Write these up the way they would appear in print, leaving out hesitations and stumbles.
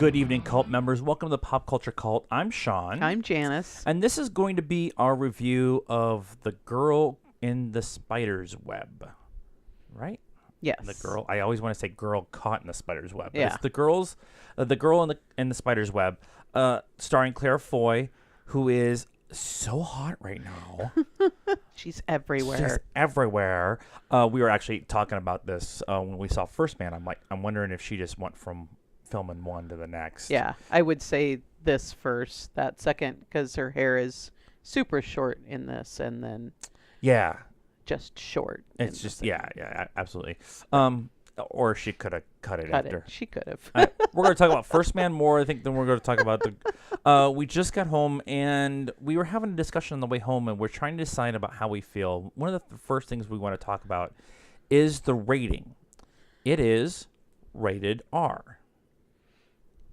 Good evening, cult members. Welcome to the Pop Culture Cult. I'm Sean. I'm Janice. And this is going to be our review of The Girl in the Spider's Web. Right? Yes. The girl. I always want to say girl caught in the spider's web. But Yeah. It's the girl in the spider's web, starring Claire Foy, who is so hot right now. She's everywhere. She's everywhere. We were actually talking about this when we saw First Man. I'm wondering if she just went from filming one to the next. Yeah, I would say this first, that second, because her hair is super short in this, and then Yeah. just short. It's just absolutely. Or she could have cut it Cut after. it. She could have. We're going to talk about First Man more, I think, than we're going to talk about the. We just got home and we were having a discussion on the way home, and we're trying to decide about how we feel. One of the first things we want to talk about is the rating. It is rated R.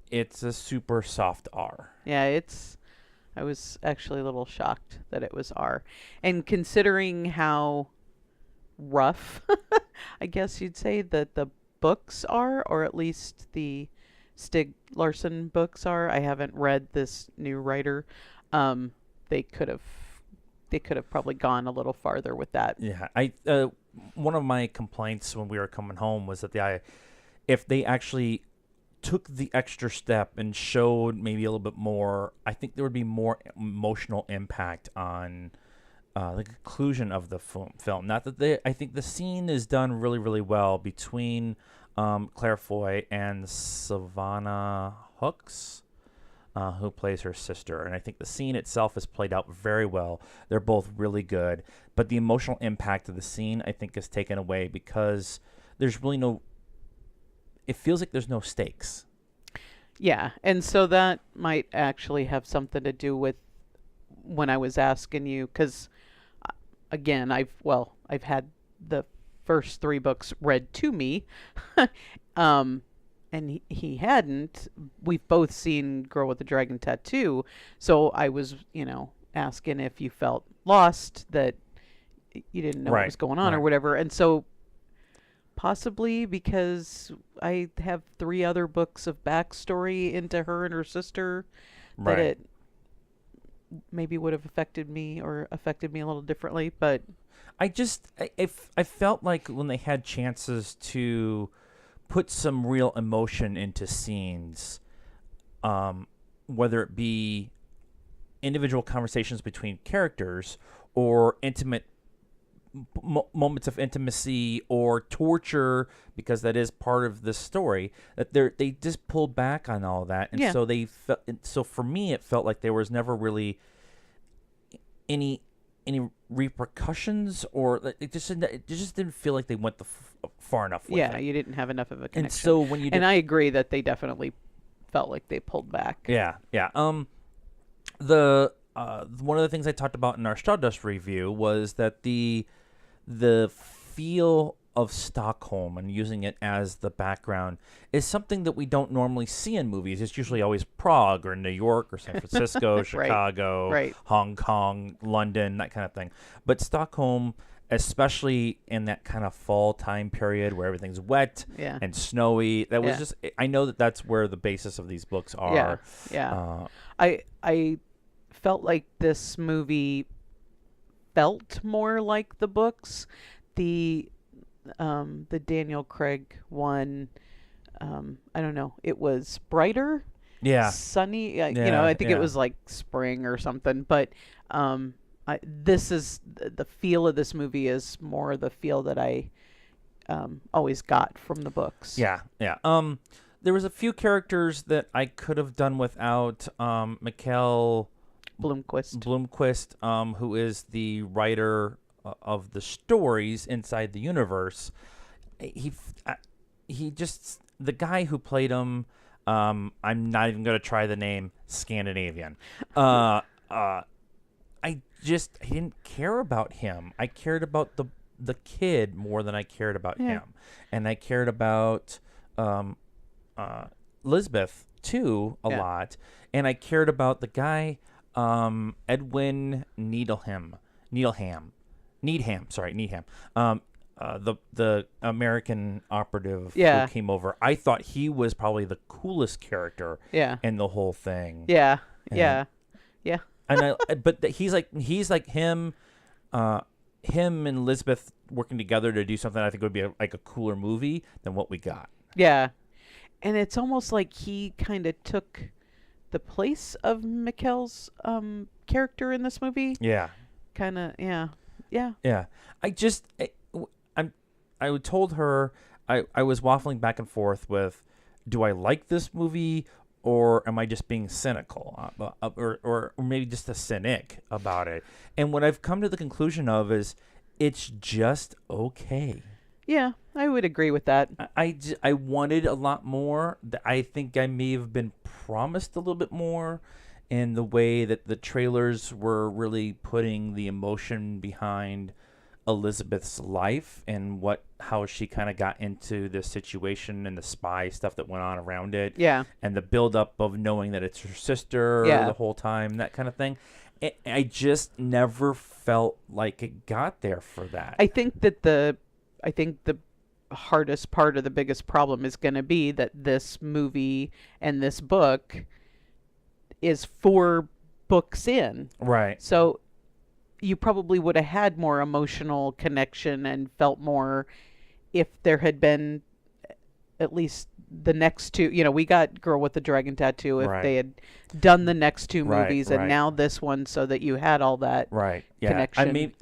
It's a super soft R. Yeah, I was actually a little shocked that it was R. And considering how rough, I guess you'd say, that the books are, or at least the Stig Larsson books are. I haven't read this new writer. They could have probably gone a little farther with that. Yeah, one of my complaints when we were coming home was that if they actually took the extra step and showed maybe a little bit more, I think there would be more emotional impact on the conclusion of the film. Not that I think the scene is done really, really well between Claire Foy and Savannah Hooks, who plays her sister. And I think the scene itself is played out very well. They're both really good. But the emotional impact of the scene, I think, is taken away because there's really it feels like there's no stakes. Yeah, and so that might actually have something to do with when I was asking you, because again, I've had the first 3 books read to me, and he hadn't. We've both seen Girl with the Dragon Tattoo, so I was, asking if you felt lost, that you didn't know what was going on or whatever, and so possibly because I have 3 other books of backstory into her and her sister, that it maybe would have affected me a little differently. But I felt like when they had chances to put some real emotion into scenes, whether it be individual conversations between characters or intimate moments of intimacy or torture, because that is part of the story, that they just pulled back on all that, and so for me it felt like there was never really any repercussions, or it just didn't feel like they went far enough with it. You didn't have enough of a connection. And so when you and I agree that they definitely felt like they pulled back. The one of the things I talked about in our Stardust review was that the feel of Stockholm and using it as the background is something that we don't normally see in movies. It's usually always Prague or New York or San Francisco, Chicago, Hong Kong, London, that kind of thing. But Stockholm, especially in that kind of fall time period where everything's wet and snowy, that was just, I know that's where the basis of these books are. I felt like this movie felt more like the books. The Daniel Craig one, I don't know, it was brighter, sunny, I think it was like spring or something, but this is the feel of this movie is more the feel that I always got from the books. There was a few characters that I could have done without. Mikhail Blomkvist, who is the writer of the stories inside the universe. He just, the guy who played him, I'm not even going to try the name, Scandinavian. I didn't care about him. I cared about the kid more than I cared about him. And I cared about Lisbeth too a lot. And I cared about the guy, Edwin Needham. the American operative Yeah. who came over. I thought he was probably the coolest character Yeah. in the whole thing. Yeah. And, Yeah. Yeah. and he's like him. Him and Elizabeth working together to do something I think would be like a cooler movie than what we got. Yeah. And it's almost like he kind of took the place of Mikkel's character in this movie. Yeah. Kind of, yeah. Yeah. Yeah. I told her I was waffling back and forth with, do I like this movie or am I just being cynical or maybe just a cynic about it? And what I've come to the conclusion of is it's just okay. Yeah, I would agree with that. I wanted a lot more. I think I may have been promised a little bit more in the way that the trailers were really putting the emotion behind Elizabeth's life and how she kind of got into this situation and the spy stuff that went on around it. Yeah. And the buildup of knowing that it's her sister the whole time, that kind of thing. I just never felt like it got there for that. I think the hardest part or the biggest problem is going to be that this movie and this book is 4 books in. Right. So you probably would have had more emotional connection and felt more if there had been at least the next 2. You know, we got Girl with the Dragon Tattoo if they had done the next 2 movies and now this one, so that you had all that connection. I mean,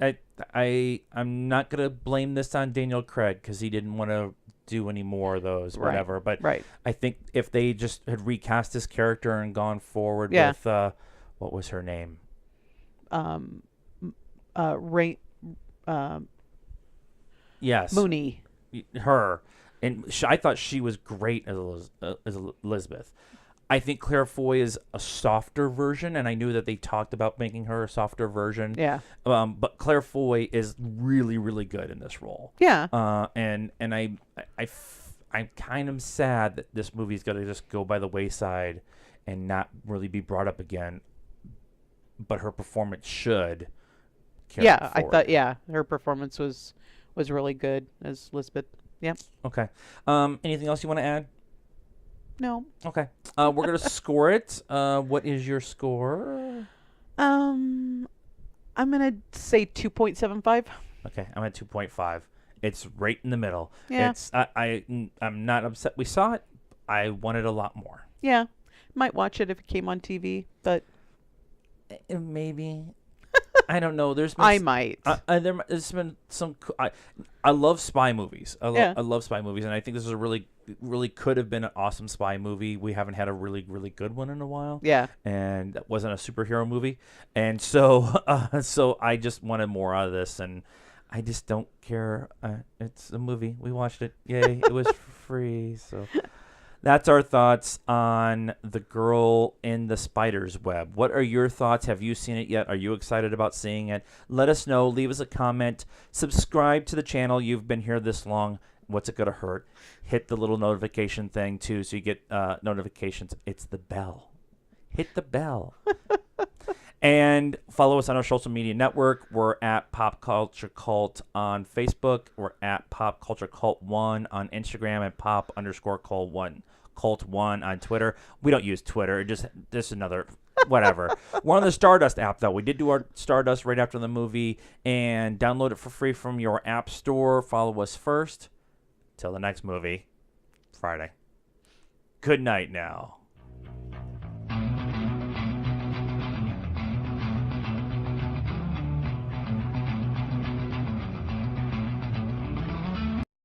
I'm not gonna blame this on Daniel Craig because he didn't want to do any more of those, whatever. But I think if they just had recast this character and gone forward with what was her name? Yes, Mooney. Her. And I thought she was great as Elizabeth. I think Claire Foy is a softer version, and I knew that they talked about making her a softer version. Yeah. But Claire Foy is really, really good in this role. Yeah. And I'm kind of sad that this movie's going to just go by the wayside and not really be brought up again. But her performance should. Yeah, I thought. Yeah, her performance was really good as Elizabeth. Yep. Okay. Anything else you want to add? No. Okay. We're gonna score it. What is your score? I'm gonna say 2.75. Okay, I'm at 2.5. It's right in the middle. Yeah. I'm not upset we saw it. I wanted a lot more. Yeah. Might watch it if it came on TV, but maybe. I don't know. I might. There's been some. I love spy movies. I love spy movies, and I think this is a really could have been an awesome spy movie. We haven't had a really, really good one in a while. Yeah. And that wasn't a superhero movie, and so I just wanted more out of this, and I just don't care. It's a movie. We watched it. Yay! It was free. So. That's our thoughts on The Girl in the Spider's Web. What are your thoughts? Have you seen it yet? Are you excited about seeing it? Let us know. Leave us a comment. Subscribe to the channel. You've been here this long. What's it going to hurt? Hit the little notification thing, too, so you get notifications. It's the bell. Hit the bell. And follow us on our social media network. We're at PopCultureCult on Facebook. We're at PopCultureCult1 on Instagram and Pop_Cult1 on Twitter. We don't use Twitter. Just another whatever. We're on the Stardust app, though. We did do our Stardust right after the movie. And download it for free from your app store. Follow us first. Till the next movie, Friday. Good night now.